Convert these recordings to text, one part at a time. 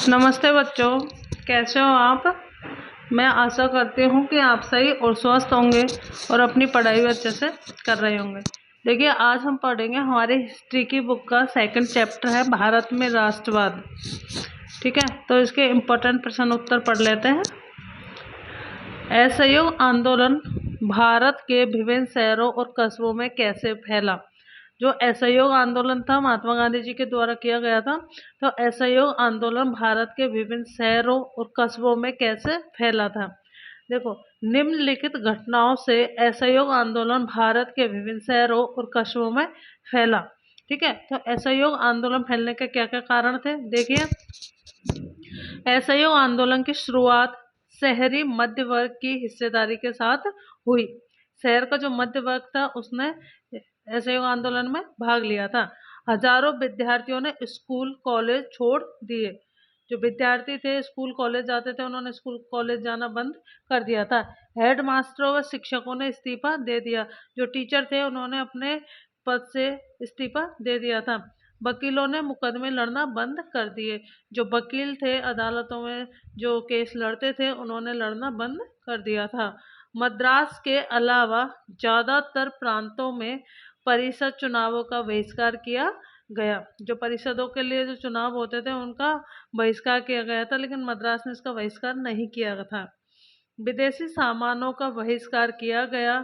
नमस्ते बच्चों, कैसे हो आप। मैं आशा करती हूँ कि आप सही और स्वस्थ होंगे और अपनी पढ़ाई भी अच्छे से कर रहे होंगे। देखिए, आज हम पढ़ेंगे हमारी हिस्ट्री की बुक का सेकंड चैप्टर है भारत में राष्ट्रवाद। ठीक है, तो इसके इम्पोर्टेंट प्रश्न उत्तर पढ़ लेते हैं। असहयोग आंदोलन भारत के विभिन्न शहरों और कस्बों में कैसे फैला। जो असहयोग आंदोलन था महात्मा गांधी जी के द्वारा किया गया था, तो असहयोग आंदोलन भारत के विभिन्न शहरों और कस्बों में कैसे फैला था। देखो, निम्नलिखित घटनाओं से असहयोग आंदोलन भारत के विभिन्न शहरों और कस्बों में फैला। ठीक है, तो असहयोग आंदोलन फैलने के क्या क्या कारण थे, देखिए। असहयोग आंदोलन की शुरुआत शहरी मध्य वर्ग की हिस्सेदारी के साथ हुई। शहर का जो मध्य वर्ग था उसने असहयोग आंदोलन में भाग लिया था। हजारों विद्यार्थियों ने स्कूल कॉलेज छोड़ दिए। जो विद्यार्थी थे स्कूल कॉलेज जाते थे, उन्होंने स्कूल कॉलेज जाना बंद कर दिया था। हेड मास्टरों व शिक्षकों ने इस्तीफा दे दिया। जो टीचर थे उन्होंने अपने पद से इस्तीफा दे दिया था। वकीलों ने मुकदमे लड़ना बंद कर दिए। जो वकील थे अदालतों में जो केस लड़ते थे उन्होंने लड़ना बंद कर दिया था। मद्रास के अलावा ज़्यादातर प्रांतों में परिषद चुनावों का बहिष्कार किया गया। जो परिषदों के लिए जो चुनाव होते थे उनका बहिष्कार किया गया था, लेकिन मद्रास ने इसका बहिष्कार नहीं किया था। विदेशी सामानों का बहिष्कार किया गया।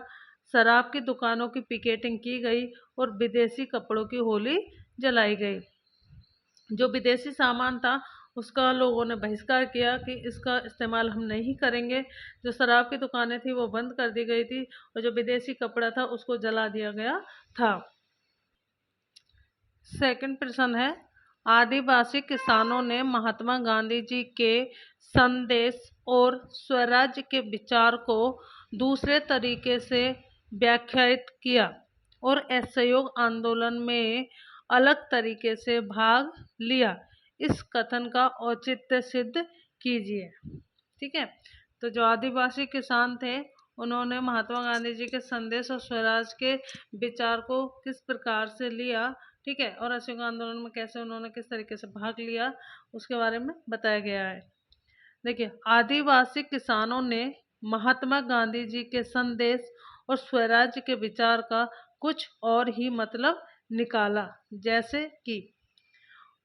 शराब की दुकानों की पिकेटिंग की गई और विदेशी कपड़ों की होली जलाई गई। जो विदेशी सामान था उसका लोगों ने बहिष्कार किया कि इसका इस्तेमाल हम नहीं करेंगे। जो शराब की दुकानें थी वो बंद कर दी गई थी और जो विदेशी कपड़ा था उसको जला दिया गया था। सेकंड प्रश्न है, आदिवासी किसानों ने महात्मा गांधी जी के संदेश और स्वराज के विचार को दूसरे तरीके से व्याख्यायित किया और असहयोग आंदोलन में अलग तरीके से भाग लिया। इस कथन का औचित्य सिद्ध कीजिए। ठीक है, तो जो आदिवासी किसान थे उन्होंने महात्मा गांधी जी के संदेश और स्वराज के विचार को किस प्रकार से लिया, ठीक है, और असहयोग आंदोलन में कैसे उन्होंने किस तरीके से भाग लिया उसके बारे में बताया गया है। देखिए, आदिवासी किसानों ने महात्मा गांधी जी के संदेश और स्वराज के विचार का कुछ और ही मतलब निकाला। जैसे कि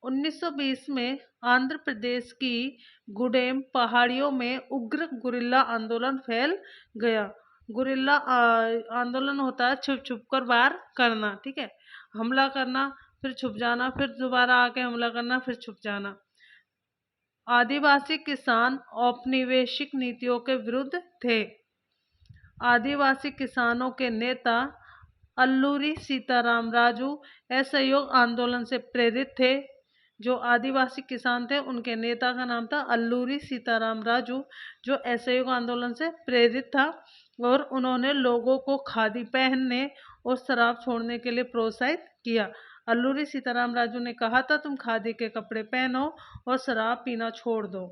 1920 में आंध्र प्रदेश की गुडेम पहाड़ियों में उग्र गुरिल्ला आंदोलन फैल गया। गुरिल्ला आंदोलन होता है छुप छुप कर वार करना, ठीक है, हमला करना फिर छुप जाना, फिर दोबारा आके हमला करना, फिर छुप जाना। आदिवासी किसान औपनिवेशिक नीतियों के विरुद्ध थे। आदिवासी किसानों के नेता अल्लूरी सीताराम राजू असहयोग आंदोलन से प्रेरित थे। जो आदिवासी किसान थे उनके नेता का नाम था अल्लूरी सीताराम राजू, जो असहयोग आंदोलन से प्रेरित था और उन्होंने लोगों को खादी पहनने और शराब छोड़ने के लिए प्रोत्साहित किया। अल्लूरी सीताराम राजू ने कहा था तुम खादी के कपड़े पहनो और शराब पीना छोड़ दो।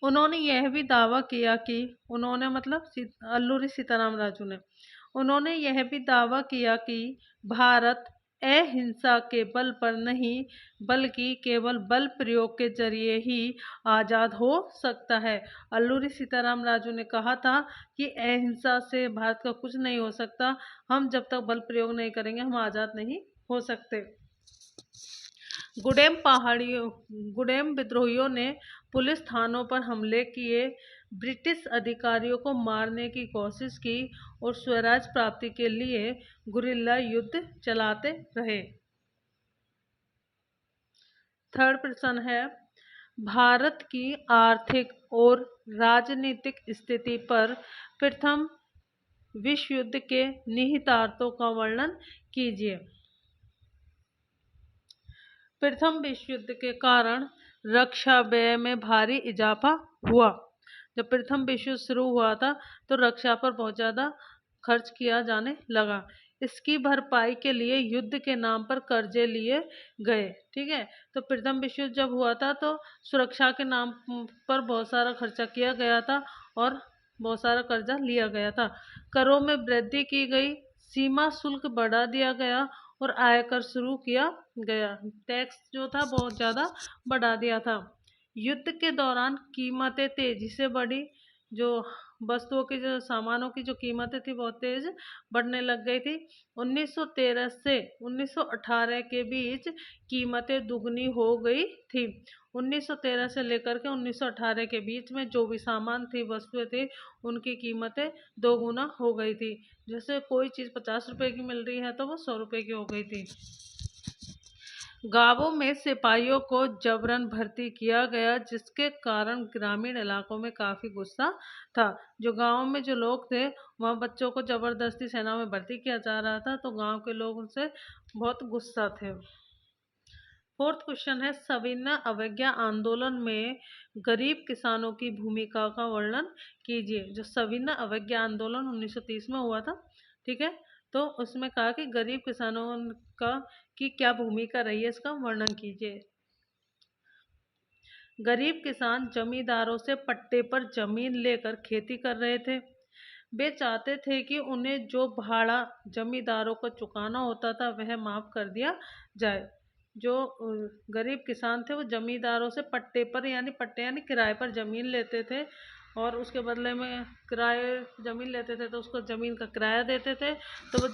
उन्होंने यह भी दावा किया कि उन्होंने मतलब अल्लूरी सीताराम राजू ने उन्होंने यह भी दावा किया कि भारत अहिंसा के बल पर नहीं बल्कि केवल बल प्रयोग के जरिए ही आज़ाद हो सकता है। अल्लूरी सीताराम राजू ने कहा था कि अहिंसा से भारत का कुछ नहीं हो सकता, हम जब तक बल प्रयोग नहीं करेंगे हम आज़ाद नहीं हो सकते। गुडेम विद्रोहियों ने पुलिस थानों पर हमले किए, ब्रिटिश अधिकारियों को मारने की कोशिश की और स्वराज प्राप्ति के लिए गुरिल्ला युद्ध चलाते रहे। थर्ड प्रश्न है, भारत की आर्थिक और राजनीतिक स्थिति पर प्रथम विश्व युद्ध के निहितार्थों का वर्णन कीजिए। प्रथम विश्व युद्ध के कारण रक्षा व्यय में भारी इजाफा हुआ। जब प्रथम विश्व युद्ध शुरू हुआ था तो रक्षा पर बहुत ज़्यादा खर्च किया जाने लगा। इसकी भरपाई के लिए युद्ध के नाम पर कर्जे लिए गए। ठीक है, तो प्रथम विश्व युद्ध जब हुआ था तो सुरक्षा के नाम पर बहुत सारा खर्चा किया गया था और बहुत सारा कर्जा लिया गया था। करों में वृद्धि की गई, सीमा शुल्क बढ़ा दिया गया और आयकर शुरू किया गया। टैक्स जो था बहुत ज़्यादा बढ़ा दिया था। युद्ध के दौरान कीमतें तेजी से बढ़ी। जो वस्तुओं की, जो सामानों की जो कीमतें थी बहुत तेज बढ़ने लग गई थी। 1913 से 1918 के बीच कीमतें दुगनी हो गई थी। 1913 से लेकर के 1918 के बीच में जो भी सामान थी, वस्तुएं थी, उनकी कीमतें दोगुना हो गई थी। जैसे कोई चीज़ 50 रुपए की मिल रही है तो वो 100 रुपए की हो गई थी। गांवों में सिपाहियों को जबरन भर्ती किया गया, जिसके कारण ग्रामीण इलाकों में काफी गुस्सा था। जो गांव में जो लोग थे, वहाँ बच्चों को जबरदस्ती सेना में भर्ती किया जा रहा था, तो गांव के लोग उनसे बहुत गुस्सा थे। फोर्थ क्वेश्चन है, सविनय अवज्ञा आंदोलन में गरीब किसानों की भूमिका का वर्णन कीजिए। जो सविनय अवज्ञा आंदोलन 1930 में हुआ था, ठीक है, तो उसमें कहा कि गरीब किसानों का की क्या भूमिका रही है, इसका वर्णन कीजिए। गरीब किसान जमींदारों से पट्टे पर जमीन लेकर खेती कर रहे थे। वे चाहते थे कि उन्हें जो भाड़ा जमींदारों को चुकाना होता था वह माफ कर दिया जाए। जो गरीब किसान थे वो जमींदारों से पट्टे पर, यानी पट्टे यानी किराए पर जमीन लेते थे, और उसके बदले में किराए जमीन लेते थे तो उसको जमीन का किराया देते थे। तो वो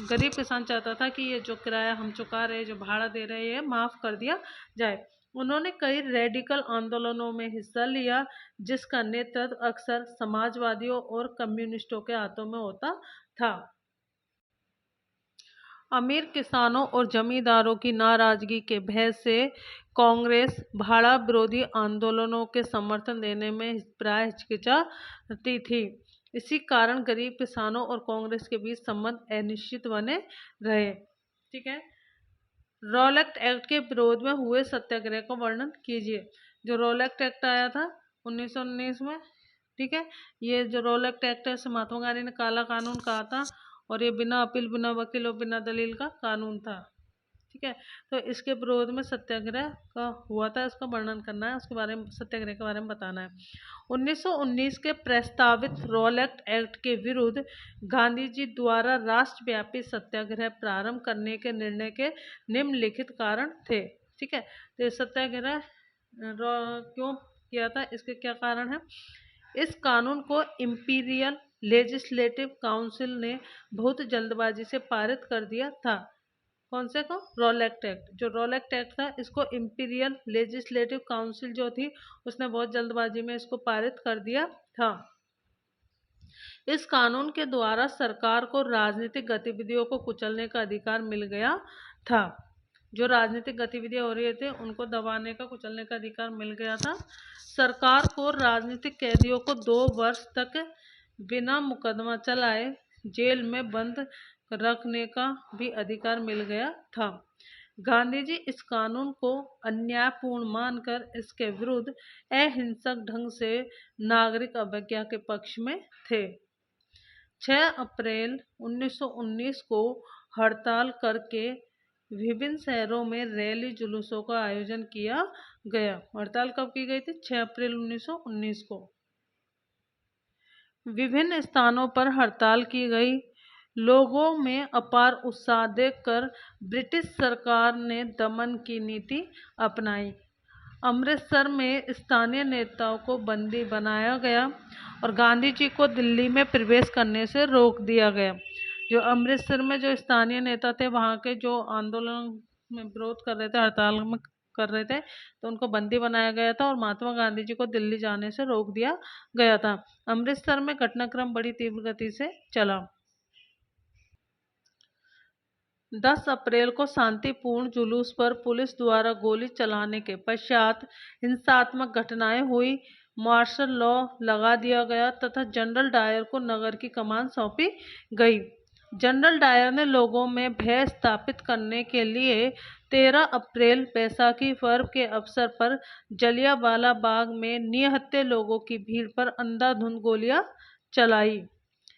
गरीब किसान चाहता था कि ये जो किराया हम चुका रहे, जो भाड़ा दे रहे हैं, माफ कर दिया जाए। उन्होंने कई रेडिकल आंदोलनों में हिस्सा लिया, जिसका नेतृत्व अक्सर समाजवादियों और कम्युनिस्टों के हाथों में होता था। अमीर किसानों और जमींदारों की नाराजगी के भय से कांग्रेस भाड़ा विरोधी आंदोलनों के समर्थन देने में प्राय हिचकिचाती थी। इसी कारण गरीब किसानों और कांग्रेस के बीच संबंध अनिश्चित बने रहे। ठीक है। रॉलेट एक्ट के विरोध में हुए सत्याग्रह का वर्णन कीजिए। जो रॉलेट एक्ट आया था 1919 में, ठीक है, ये जो रॉलेट एक्ट है, महात्मा गांधी ने काला कानून कहा था, और ये बिना अपील, बिना वकील और बिना दलील का कानून था। ठीक है, तो इसके विरोध में सत्याग्रह का हुआ था, इसका वर्णन करना है, उसके बारे में, सत्याग्रह के बारे में बताना है। 1919 के प्रस्तावित रॉलेट एक्ट के विरुद्ध गांधी जी द्वारा राष्ट्रव्यापी सत्याग्रह प्रारंभ करने के निर्णय के निम्नलिखित कारण थे। ठीक है, तो सत्याग्रह क्यों किया था, इसके क्या कारण है। इस कानून को इंपीरियल लेजिस्लेटिव काउंसिल ने बहुत जल्दबाजी से पारित कर दिया था। कौन से को, रॉलेट एक्ट। जो रॉलेट एक्ट था, इसको इंपीरियल लेजिस्लेटिव काउंसिल जो थी, उसने बहुत जल्दबाजी में इसको पारित कर दिया था। इस कानून के द्वारा सरकार को राजनीतिक गतिविधियों को कुचलने का अधिकार मिल गया था। जो राजनीतिक गतिविधियां हो रही थे उनको दबाने का, कुचलने का अधिकार मिल गया था। सरकार को राजनीतिक कैदियों को 2 वर्ष तक बिना मुकदमा चलाए जेल में बंद रखने का भी अधिकार मिल गया था। गांधी जी इस कानून को अन्यायपूर्ण मानकर इसके विरुद्ध अहिंसक ढंग से नागरिक अवज्ञा के पक्ष में थे। 6 अप्रैल 1919 को हड़ताल करके विभिन्न शहरों में रैली जुलूसों का आयोजन किया गया। हड़ताल कब की गई थी, 6 अप्रैल 1919 को। विभिन्न स्थानों पर हड़ताल की गई। लोगों में अपार उत्साह देखकर ब्रिटिश सरकार ने दमन की नीति अपनाई। अमृतसर में स्थानीय नेताओं को बंदी बनाया गया और गांधी जी को दिल्ली में प्रवेश करने से रोक दिया गया। जो अमृतसर में जो स्थानीय नेता थे, वहाँ के जो आंदोलन में विरोध कर रहे थे, हड़ताल में कर रहे थे, तो उनको बंदी बनाया गया था और महात्मा गांधी जी को दिल्ली जाने से रोक दिया गया था। अमृतसर में घटनाक्रम बड़ी तीव्र गति से चला। 10 अप्रैल को शांतिपूर्ण जुलूस पर पुलिस द्वारा गोली चलाने के पश्चात हिंसात्मक घटनाएं हुई। मार्शल लॉ लगा दिया गया तथा जनरल डायर को नगर की कमान सौंपी गई। जनरल डायर ने लोगों में भय स्थापित करने के लिए 13 अप्रैल बैसाखी पर्व के अवसर पर जलियांवाला बाग में निहत्थे लोगों की भीड़ पर अंधाधुंध गोलियां चलाई।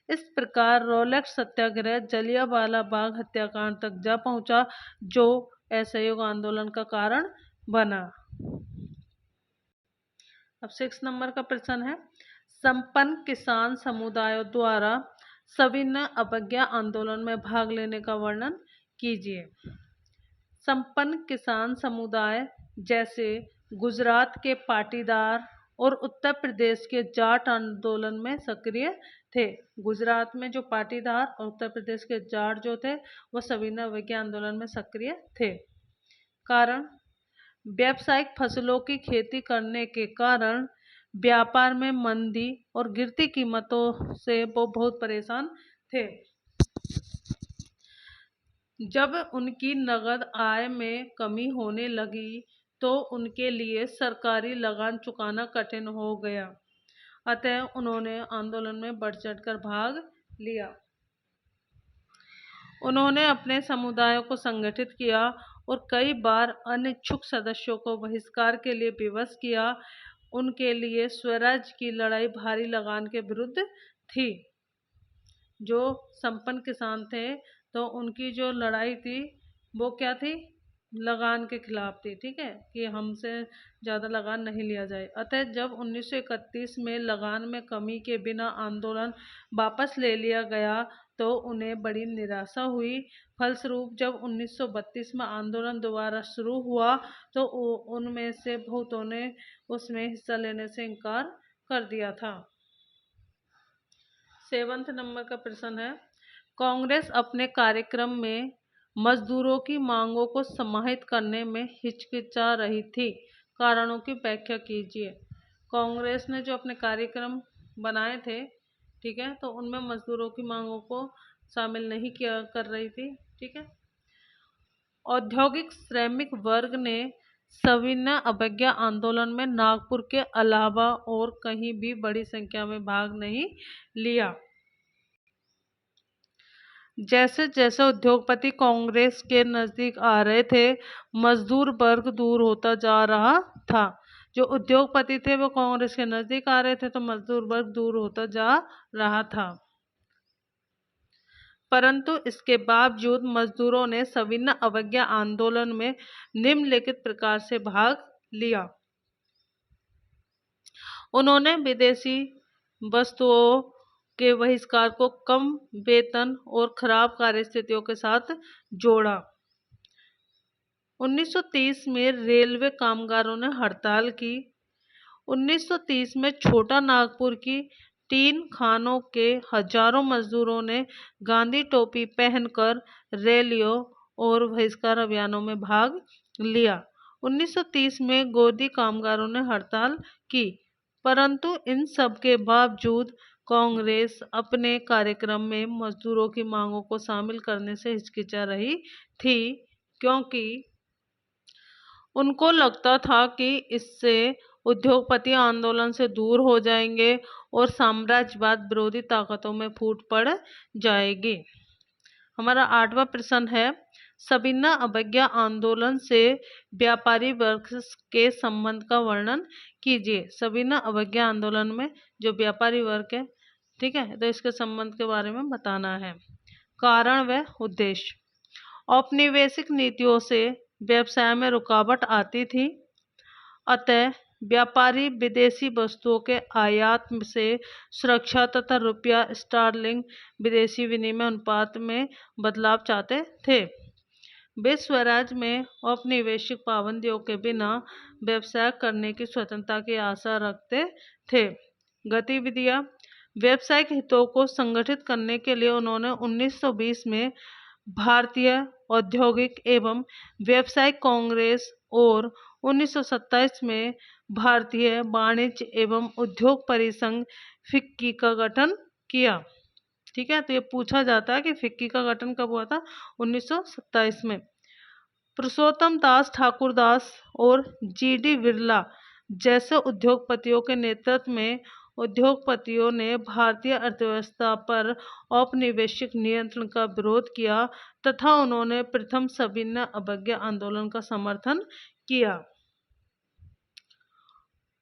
इस प्रकार रॉलेट सत्याग्रह जलियांवाला बाग हत्याकांड तक जा पहुंचा, जो असहयोग आंदोलन का कारण बना। अब 6 नंबर का प्रश्न है, संपन्न किसान समुदायों द्वारा सविनय अवज्ञा आंदोलन में भाग लेने का वर्णन कीजिए। संपन्न किसान समुदाय जैसे गुजरात के पाटीदार और उत्तर प्रदेश के जाट आंदोलन में सक्रिय थे। गुजरात में जो पाटीदार और उत्तर प्रदेश के जाट जो थे वो सविनय अवज्ञा आंदोलन में सक्रिय थे। कारण, व्यावसायिक फसलों की खेती करने के कारण व्यापार में मंदी और गिरती कीमतों से वो बहुत परेशान थे। जब उनकी नगद आय में कमी होने लगी तो उनके लिए सरकारी लगान चुकाना कठिन हो गया। अतः उन्होंने आंदोलन में बढ़ चढ़कर भाग लिया। उन्होंने अपने समुदायों को संगठित किया और कई बार अनिच्छुक सदस्यों को बहिष्कार के लिए विवश किया। उनके लिए स्वराज की लड़ाई भारी लगान के विरुद्ध थी। जो संपन्न किसान थे तो उनकी जो लड़ाई थी वो क्या थी, लगान के खिलाफ थी। ठीक है, कि हमसे ज़्यादा लगान नहीं लिया जाए। अतः जब 1931 में लगान में कमी के बिना आंदोलन वापस ले लिया गया तो उन्हें बड़ी निराशा हुई। फलस्वरूप जब 1932 में आंदोलन दोबारा शुरू हुआ तो उनमें से बहुतों ने उसमें हिस्सा लेने से इनकार कर दिया था। 7 नंबर का प्रश्न है, कांग्रेस अपने कार्यक्रम में मजदूरों की मांगों को समाहित करने में हिचकिचा रही थी। कारणों की व्याख्या कीजिए। कांग्रेस ने जो अपने कार्यक्रम बनाए थे, ठीक है, तो उनमें मजदूरों की मांगों को शामिल नहीं किया कर रही थी। ठीक है। औद्योगिक श्रमिक वर्ग ने सविनय अवज्ञा आंदोलन में नागपुर के अलावा और कहीं भी बड़ी संख्या में भाग नहीं लिया। जैसे जैसे उद्योगपति कांग्रेस के नजदीक आ रहे थे, मजदूर वर्ग दूर होता जा रहा था। जो उद्योगपति थे वो कांग्रेस के नजदीक आ रहे थे तो मजदूर वर्ग दूर होता जा रहा था। परंतु इसके बावजूद मजदूरों ने सविनय अवज्ञा आंदोलन में निम्नलिखित प्रकार से भाग लिया। उन्होंने विदेशी वस्तुओं के बहिष्कार को कम वेतन और खराब कार्यस्थितियों के साथ जोड़ा। 1930 में रेलवे कामगारों ने हड़ताल की। 1930 में छोटा नागपुर की टीन खानों के हजारों मजदूरों ने गांधी टोपी पहनकर रैलियों और बहिष्कार अभियानों में भाग लिया। 1930 में गोदी कामगारों ने हड़ताल की। परंतु इन सब के बावजूद कांग्रेस अपने कार्यक्रम में मजदूरों की मांगों को शामिल करने से हिचकिचा रही थी, क्योंकि उनको लगता था कि इससे उद्योगपति आंदोलन से दूर हो जाएंगे और साम्राज्यवाद विरोधी ताकतों में फूट पड़ जाएगी। हमारा 8वां प्रश्न है, सविनय अवज्ञा आंदोलन से व्यापारी वर्ग के संबंध का वर्णन कीजिए। सविनय अवज्ञा आंदोलन में जो व्यापारी वर्ग है, ठीक है, तो इसके संबंध के बारे में बताना है। कारण व उद्देश्य। औपनिवेशिक नीतियों से व्यवसाय में रुकावट आती थी, अतः व्यापारी विदेशी वस्तुओं के आयात से सुरक्षा तथा रुपया स्टर्लिंग विदेशी विनिमय अनुपात में बदलाव चाहते थे। वे स्वराज में औपनिवेशिक पाबंदियों के बिना व्यवसाय करने की स्वतंत्रता की आशा रखते थे। गतिविधियां। व्यावसायिक हितों को संगठित करने के लिए उन्होंने 1920 में भारतीय औद्योगिक एवं व्यावसायिक कांग्रेस और 1927 में भारतीय वाणिज्य एवं उद्योग परिसंघ फिक्की का गठन किया। ठीक है, तो ये पूछा जाता है कि फिक्की का गठन कब हुआ था? 1927 में। पुरुषोत्तम दास ठाकुरदास और जीडी बिरला जैसे उद्योगपतियों के नेतृत्व में उद्योगपतियों ने भारतीय अर्थव्यवस्था पर औपनिवेशिक नियंत्रण का विरोध किया तथा उन्होंने प्रथम सविनय अवज्ञा आंदोलन का समर्थन किया।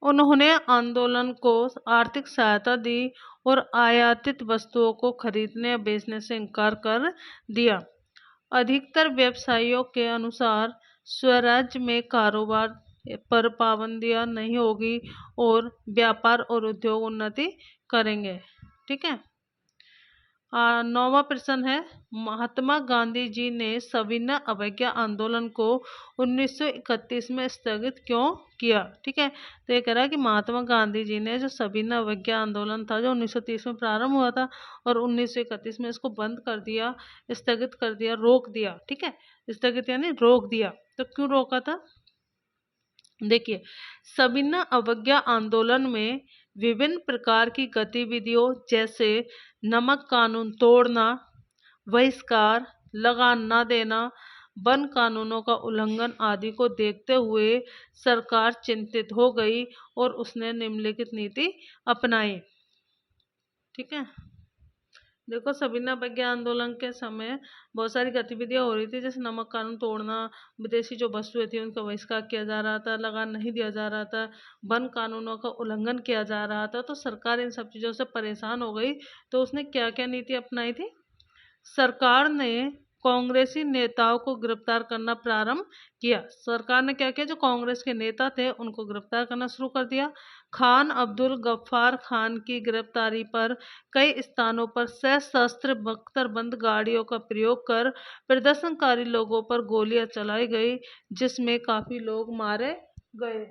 उन्होंने आंदोलन को आर्थिक सहायता दी और आयातित वस्तुओं को खरीदने या बेचने से इनकार कर दिया। अधिकतर व्यवसायियों के अनुसार स्वराज में कारोबार पर पाबंदियां नहीं होगी और व्यापार और उद्योग उन्नति करेंगे। ठीक है। 9वां प्रश्न है, महात्मा गांधी जी ने सविनय अवज्ञा आंदोलन को 1931 में स्थगित क्यों किया? ठीक है, तो ये कह रहा है कि महात्मा गांधी जी ने जो सविनय अवज्ञा आंदोलन था जो 1930 में प्रारंभ हुआ था और 1931 में इसको बंद कर दिया, स्थगित कर दिया, रोक दिया। ठीक है, स्थगित यानी रोक दिया। तो क्यों रोका था? देखिए, सविनय अवज्ञा आंदोलन में विभिन्न प्रकार की गतिविधियों जैसे नमक कानून तोड़ना, बहिष्कार, लगान न देना, वन कानूनों का उल्लंघन आदि को देखते हुए सरकार चिंतित हो गई और उसने निम्नलिखित नीति अपनाई। ठीक है, देखो सविनय अवज्ञा आंदोलन के समय बहुत सारी गतिविधियां हो रही थी, जैसे नमक कानून तोड़ना, विदेशी जो वस्तुएं थी उनका बहिष्कार किया जा रहा था, लगान नहीं दिया जा रहा था, वन कानूनों का उल्लंघन किया जा रहा था। तो सरकार इन सब चीज़ों से परेशान हो गई, तो उसने क्या क्या नीति अपनाई थी? सरकार ने कांग्रेसी नेताओं को गिरफ्तार करना प्रारंभ किया। सरकार ने क्या किया, जो कांग्रेस के नेता थे उनको गिरफ्तार करना शुरू कर दिया। खान अब्दुल गफ्फार खान की गिरफ्तारी पर कई स्थानों पर सशस्त्र बख्तरबंद गाड़ियों का प्रयोग कर प्रदर्शनकारी लोगों पर गोलियां चलाई गई, जिसमें काफी लोग मारे गए।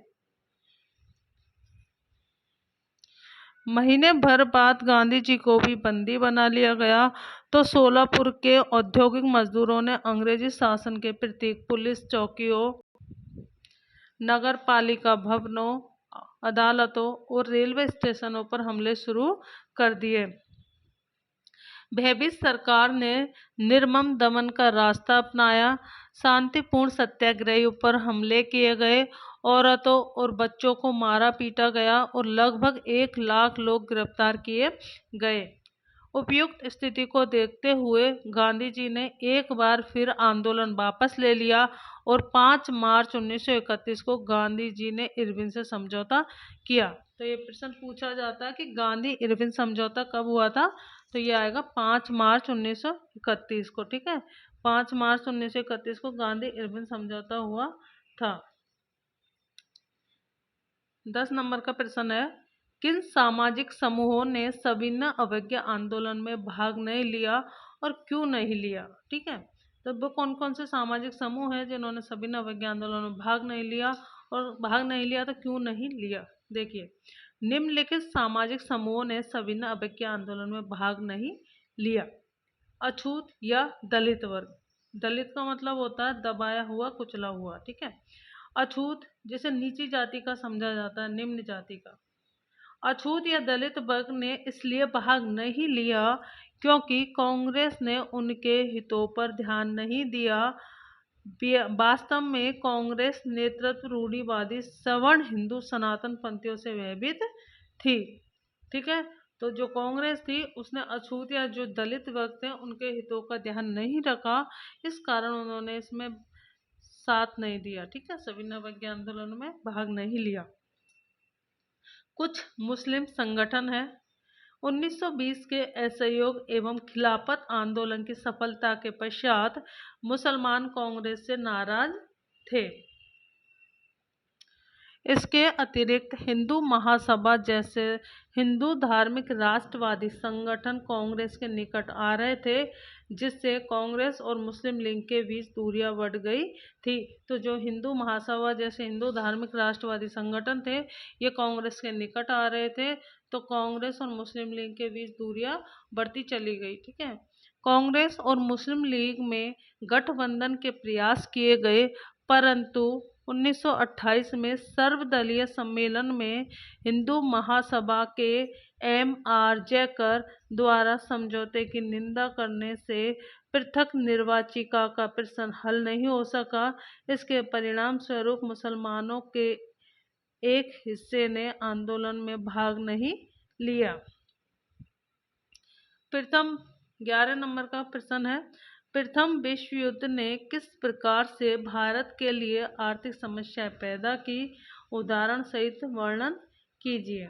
महीने भर बाद गांधी जी को भी बंदी बना लिया गया। तो सोलापुर के औद्योगिक मजदूरों ने अंग्रेजी शासन के प्रतीक पुलिस चौकियों, नगर पालिका भवनों, अदालतों और रेलवे स्टेशनों पर हमले शुरू कर दिए। भयभीत सरकार ने निर्मम दमन का रास्ता अपनाया। शांतिपूर्ण सत्याग्रहियों पर हमले किए गए, औरतों और बच्चों को मारा पीटा गया और लगभग 1 लाख लोग गिरफ्तार किए गए। उपयुक्त स्थिति को देखते हुए गांधी जी ने एक बार फिर आंदोलन वापस ले लिया और 5 मार्च 1931 को गांधी जी ने इरविन से समझौता किया। तो ये प्रश्न पूछा जाता है कि गांधी इरविन समझौता कब हुआ था? तो ये आएगा 5 मार्च 1931 को। ठीक है, 5 मार्च 1931 को गांधी इरविन समझौता हुआ था। 10 नंबर का प्रश्न है, किन सामाजिक समूहों ने सविनय अवज्ञा आंदोलन में भाग नहीं लिया और क्यों नहीं लिया? ठीक है, तो वो कौन कौन से सामाजिक समूह हैं जिन्होंने सविनय अवज्ञा आंदोलन में भाग नहीं लिया, और भाग नहीं लिया तो क्यों नहीं लिया? देखिए, निम्नलिखित सामाजिक समूहों ने सविनय अवज्ञा आंदोलन में भाग नहीं लिया। अछूत या दलित वर्ग। दलित का मतलब होता है दबाया हुआ, कुचला हुआ। ठीक है, अछूत जिसे नीची जाति का समझा जाता है, निम्न जाति का। अछूत या दलित वर्ग ने इसलिए भाग नहीं लिया क्योंकि कांग्रेस ने उनके हितों पर ध्यान नहीं दिया। वास्तव में कांग्रेस नेतृत्व रूढ़िवादी सवर्ण हिंदू सनातन पंथियों से भयभीत थी। ठीक है, तो जो कांग्रेस थी उसने अछूत या जो दलित वर्ग थे उनके हितों का ध्यान नहीं रखा, इस कारण उन्होंने इसमें साथ नहीं दिया। ठीक है, सविनय अवज्ञा आंदोलन में भाग नहीं लिया। कुछ मुस्लिम संगठन हैं। 1920 के असहयोग एवं खिलाफत आंदोलन की सफलता के पश्चात मुसलमान कांग्रेस से नाराज थे। इसके अतिरिक्त हिंदू महासभा जैसे हिंदू धार्मिक राष्ट्रवादी संगठन कांग्रेस के निकट आ रहे थे, जिससे कांग्रेस और मुस्लिम लीग के बीच दूरियां बढ़ गई थी। तो जो हिंदू महासभा जैसे हिंदू धार्मिक राष्ट्रवादी संगठन थे, ये कांग्रेस के निकट आ रहे थे, तो कांग्रेस और मुस्लिम लीग के बीच दूरियां बढ़ती चली गई। ठीक है, कांग्रेस और मुस्लिम लीग में गठबंधन के प्रयास किए गए, परंतु 1928 में सर्वदलीय सम्मेलन में हिंदू महासभा के M.R. जयकर द्वारा समझौते की निंदा करने से पृथक निर्वाचिका का प्रश्न हल नहीं हो सका। इसके परिणाम स्वरूप मुसलमानों के एक हिस्से ने आंदोलन में भाग नहीं लिया। प्रथम 11 नंबर का प्रश्न है, प्रथम विश्व युद्ध ने किस प्रकार से भारत के लिए आर्थिक समस्याएं पैदा की? उदाहरण सहित वर्णन कीजिए।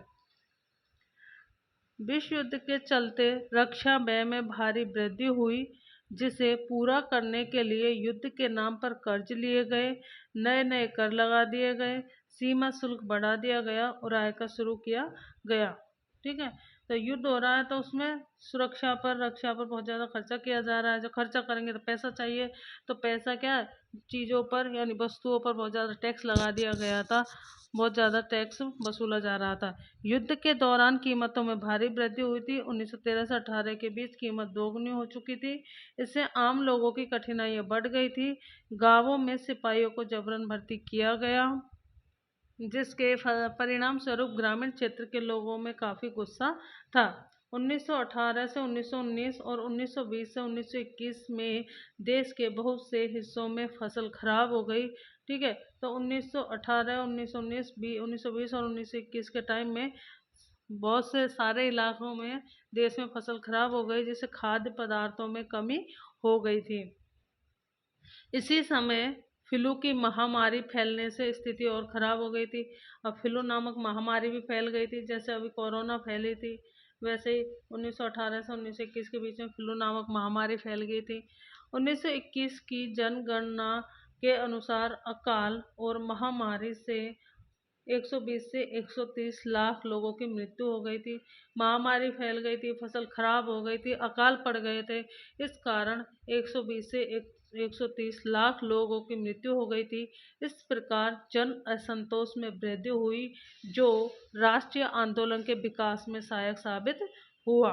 विश्व युद्ध के चलते रक्षा व्यय में भारी वृद्धि हुई, जिसे पूरा करने के लिए युद्ध के नाम पर कर्ज लिए गए, नए नए कर लगा दिए गए, सीमा शुल्क बढ़ा दिया गया और आयकर शुरू किया गया। ठीक है, तो युद्ध हो रहा है तो उसमें सुरक्षा पर, रक्षा पर बहुत ज़्यादा खर्चा किया जा रहा है। जब खर्चा करेंगे तो पैसा चाहिए, तो पैसा क्या है, चीज़ों पर यानी वस्तुओं पर बहुत ज़्यादा टैक्स लगा दिया गया था, बहुत ज़्यादा टैक्स वसूला जा रहा था। युद्ध के दौरान कीमतों में भारी वृद्धि हुई थी। 1913 से 18 के बीच कीमत दोगुनी हो चुकी थी। इससे आम लोगों की कठिनाइयाँ बढ़ गई थी। गांवों में सिपाहियों को जबरन भर्ती किया गया, जिसके परिणाम स्वरूप ग्रामीण क्षेत्र के लोगों में काफ़ी गुस्सा था। 1918 से 1919 और 1920 से 1921 में देश के बहुत से हिस्सों में फसल खराब हो गई। ठीक है, तो 1918, 1919, 1920 और 1921 के टाइम में बहुत से सारे इलाकों में देश में फसल खराब हो गई, जिससे खाद्य पदार्थों में कमी हो गई थी। इसी समय फ्लू की महामारी फैलने से स्थिति और खराब हो गई थी। अब फ्लू नामक महामारी भी फैल गई थी, जैसे अभी कोरोना फैली थी, वैसे ही 1918 से 1921 के बीच में फ्लू नामक महामारी फैल गई थी। 1921 की जनगणना के अनुसार अकाल और महामारी से 120 से 130 लाख लोगों की मृत्यु हो गई थी। महामारी फैल गई थी, फसल खराब हो गई थी, अकाल पड़ गए थे। इस कारण 120 से 130 लाख लोगों की मृत्यु हो गई थी। इस प्रकार जन असंतोष में वृद्धि हुई, जो राष्ट्रीय आंदोलन के विकास में सहायक साबित हुआ।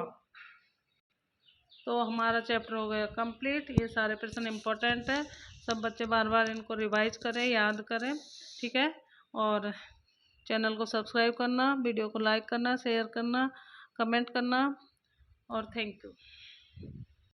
तो हमारा चैप्टर हो गया कंप्लीट। ये सारे प्रश्न इम्पोर्टेंट है, सब बच्चे बार बार इनको रिवाइज करें, याद करें। ठीक है, और चैनल को सब्सक्राइब करना, वीडियो को लाइक करना, शेयर करना, कमेंट करना, और थैंक यू।